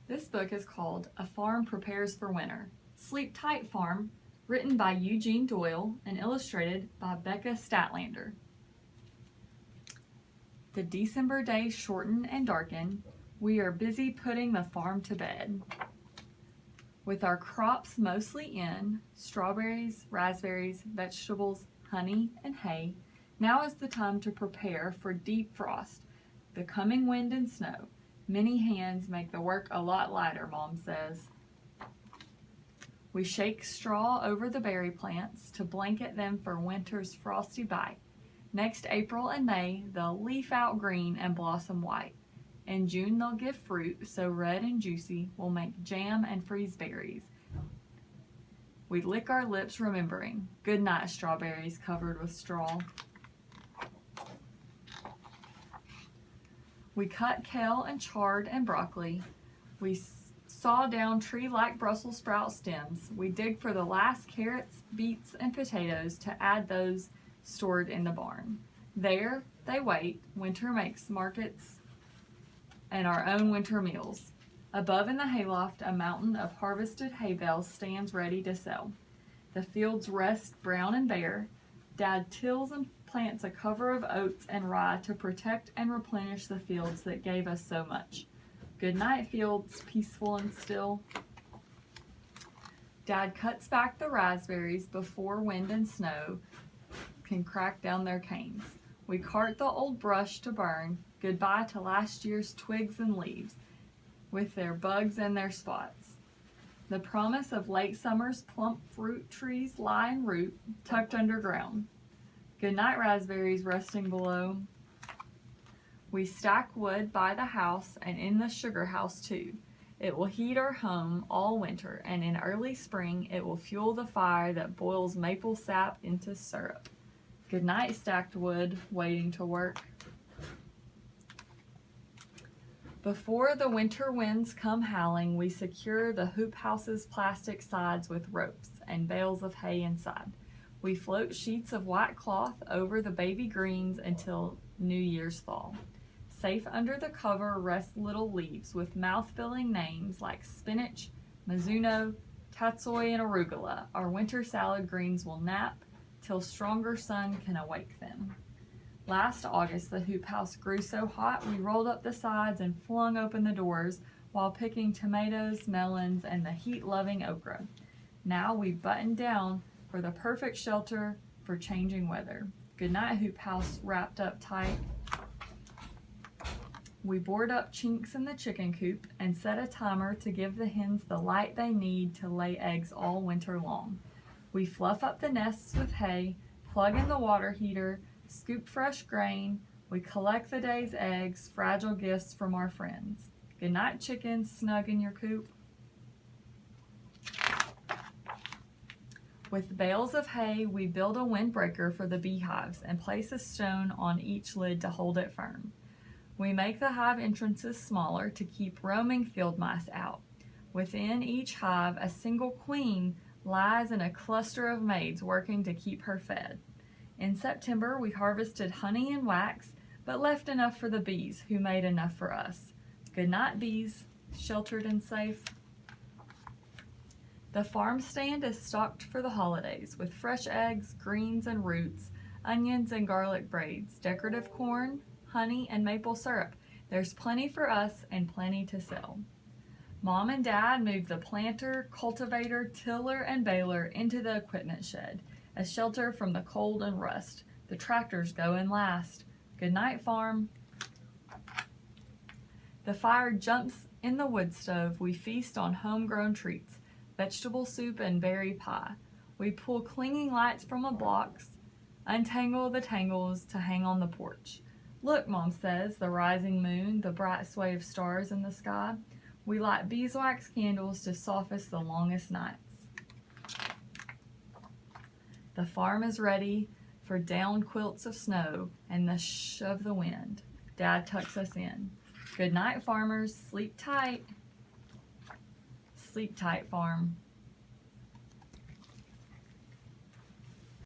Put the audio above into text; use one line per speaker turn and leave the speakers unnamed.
This book is called A Farm Prepares for Winter. Sleep Tight Farm, written by Eugene Doyle and illustrated by Becca Statlander. The December days shorten and darken. We are busy putting the farm to bed. With our crops mostly in, strawberries, raspberries, vegetables, honey, and hay, now is the time to prepare for deep frost, the coming wind and snow. Many hands make the work a lot lighter, Mom says. We shake straw over the berry plants to blanket them for winter's frosty bite. Next April and May, they'll leaf out green and blossom white. In June, they'll give fruit, so red and juicy, we'll make jam and freeze berries. We lick our lips remembering. Good night, strawberries covered with straw. We cut kale and chard and broccoli. We saw down tree-like Brussels sprout stems. We dig for the last carrots, beets, and potatoes to add those stored in the barn. There they wait. Winter makes markets and our own winter meals. Above in the hayloft, a mountain of harvested hay bales stands ready to sell. The fields rest brown and bare. Dad tills and plants a cover of oats and rye to protect and replenish the fields that gave us so much. Good night, fields, peaceful and still. Dad cuts back the raspberries before wind and snow can crack down their canes. We cart the old brush to burn. Goodbye to last year's twigs and leaves, with their bugs and their spots. The promise of late summer's plump fruit trees lie in root, tucked underground. Good night, raspberries resting below. We stack wood by the house and in the sugar house too. It will heat our home all winter, and in early spring it will fuel the fire that boils maple sap into syrup. Good night, stacked wood, waiting to work. Before the winter winds come howling, we secure the hoop house's plastic sides with ropes and bales of hay inside. We float sheets of white cloth over the baby greens until New Year's thaw. Safe under the cover rest little leaves with mouth-filling names like spinach, mizuno, tatsoi, and arugula. Our winter salad greens will nap till stronger sun can awake them. Last August, the hoop house grew so hot we rolled up the sides and flung open the doors while picking tomatoes, melons, and the heat-loving okra. Now we button down for the perfect shelter for changing weather. Good night, hoop house, wrapped up tight. We board up chinks in the chicken coop and set a timer to give the hens the light they need to lay eggs all winter long. We fluff up the nests with hay, plug in the water heater, scoop fresh grain. We collect the day's eggs, fragile gifts from our friends. Good night, chickens, snug in your coop. With bales of hay, we build a windbreaker for the beehives and place a stone on each lid to hold it firm. We make the hive entrances smaller to keep roaming field mice out. Within each hive, a single queen lies in a cluster of maids working to keep her fed. In September, we harvested honey and wax, but left enough for the bees, who made enough for us. Good night, bees, sheltered and safe. The farm stand is stocked for the holidays with fresh eggs, greens and roots, onions and garlic braids, decorative corn, honey, and maple syrup. There's plenty for us and plenty to sell. Mom and Dad moved the planter, cultivator, tiller, and baler into the equipment shed, a shelter from the cold and rust. The tractors go in last. Good night, farm. The fire jumps in the wood stove. We feast on homegrown treats, vegetable soup and berry pie. We pull clinging lights from the blocks, untangle the tangles to hang on the porch. Look, Mom says, the rising moon, the bright sway of stars in the sky. We light beeswax candles to soften the longest nights. The farm is ready for down quilts of snow and the shh of the wind. Dad tucks us in. Good night, farmers. Sleep tight. Sleep tight, farm.